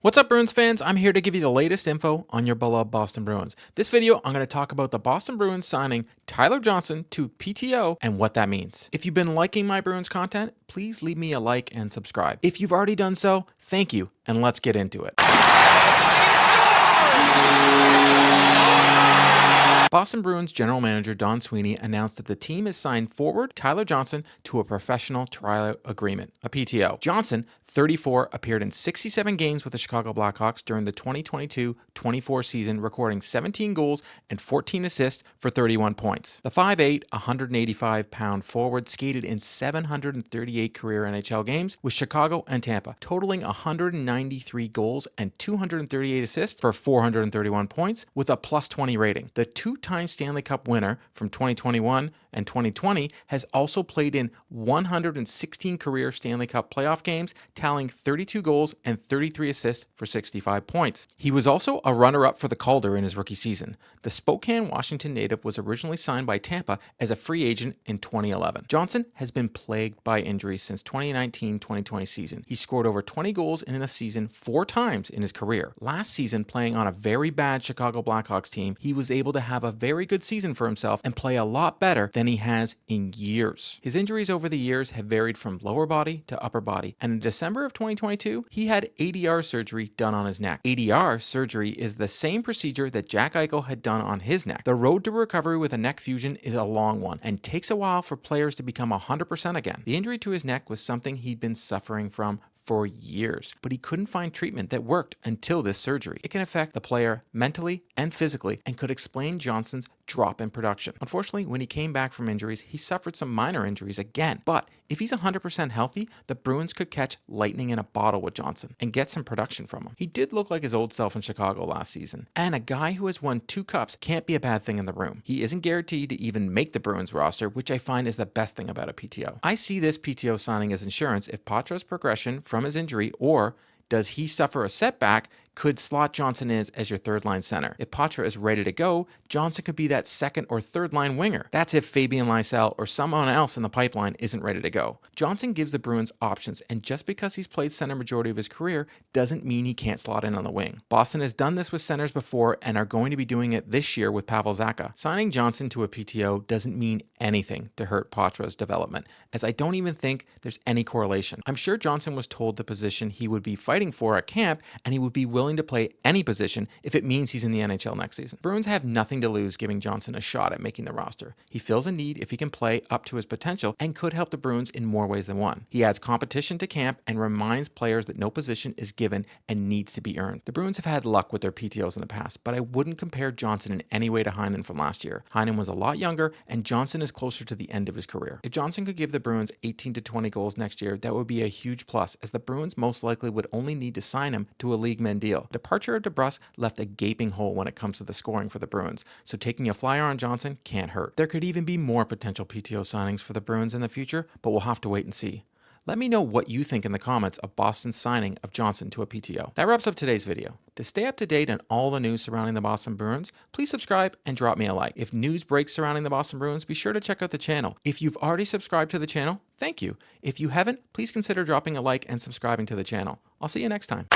What's up, Bruins fans? I'm here to give you the latest info on your beloved Boston Bruins. This video, I'm going to talk about the Boston Bruins signing Tyler Johnson to PTO and what that means. If you've been liking my Bruins content, please leave me a like and subscribe. If you've already done so, thank you, and let's get into it. Boston Bruins general manager Don Sweeney announced that the team has signed forward Tyler Johnson to a professional trial agreement, a PTO. Johnson, 34, appeared in 67 games with the Chicago Blackhawks during the 2022-24 season, recording 17 goals and 14 assists for 31 points. The 5'8", 185-pound forward skated in 738 career NHL games with Chicago and Tampa, totaling 193 goals and 238 assists for 431 points with a +20 rating. The two-time Stanley Cup winner from 2021 and 2020 has also played in 116 career Stanley Cup playoff games, tallying 32 goals and 33 assists for 65 points. He was also a runner-up for the Calder in his rookie season. The Spokane, Washington native was originally signed by Tampa as a free agent in 2011. Johnson has been plagued by injuries since 2019-2020 season. He scored over 20 goals in a season 4 times in his career. Last season, playing on a very bad Chicago Blackhawks team, he was able to have a very good season for himself and play a lot better than he has in years. His injuries over the years have varied from lower body to upper body, and in December of 2022, he had ADR surgery done on his neck. ADR surgery is the same procedure that Jack Eichel had done on his neck. The road to recovery with a neck fusion is a long one and takes a while for players to become 100% again. The injury to his neck was something he'd been suffering from for years, but he couldn't find treatment that worked until this surgery. It can affect the player mentally and physically and could explain Johnson's drop in production. Unfortunately, when he came back from injuries, he suffered some minor injuries again. But if he's 100% healthy, the Bruins could catch lightning in a bottle with Johnson and get some production from him. He did look like his old self in Chicago last season, and a guy who has won 2 cups can't be a bad thing in the room. He isn't guaranteed to even make the Bruins roster, which I find is the best thing about a PTO. I see this PTO signing as insurance if Patra's progression from his injury, or does he suffer a setback, could slot Johnson in as your third-line center. If Patra is ready to go, Johnson could be that second or third-line winger. That's if Fabian Lysell or someone else in the pipeline isn't ready to go. Johnson gives the Bruins options, and just because he's played center majority of his career doesn't mean he can't slot in on the wing. Boston has done this with centers before and are going to be doing it this year with Pavel Zacha. Signing Johnson to a PTO doesn't mean anything to hurt Patra's development, as I don't even think there's any correlation. I'm sure Johnson was told the position he would be fighting for at camp, and he would be willing to play any position if it means he's in the NHL next season. Bruins have nothing to lose giving Johnson a shot at making the roster. He fills a need if he can play up to his potential and could help the Bruins in more ways than one. He adds competition to camp and reminds players that no position is given and needs to be earned. The Bruins have had luck with their PTOs in the past, but I wouldn't compare Johnson in any way to Heinen from last year. Heinen was a lot younger, and Johnson is closer to the end of his career. If Johnson could give the Bruins 18 to 20 goals next year, that would be a huge plus, as the Bruins most likely would only need to sign him to a league man deal. Departure of DeBrusk left a gaping hole when it comes to the scoring for the Bruins, so taking a flyer on Johnson can't hurt. There could even be more potential PTO signings for the Bruins in the future, but we'll have to wait and see. Let me know what you think in the comments of Boston's signing of Johnson to a PTO. That wraps up today's video. To stay up to date on all the news surrounding the Boston Bruins, please subscribe and drop me a like. If news breaks surrounding the Boston Bruins, be sure to check out the channel. If you've already subscribed to the channel, thank you. If you haven't, please consider dropping a like and subscribing to the channel. I'll see you next time.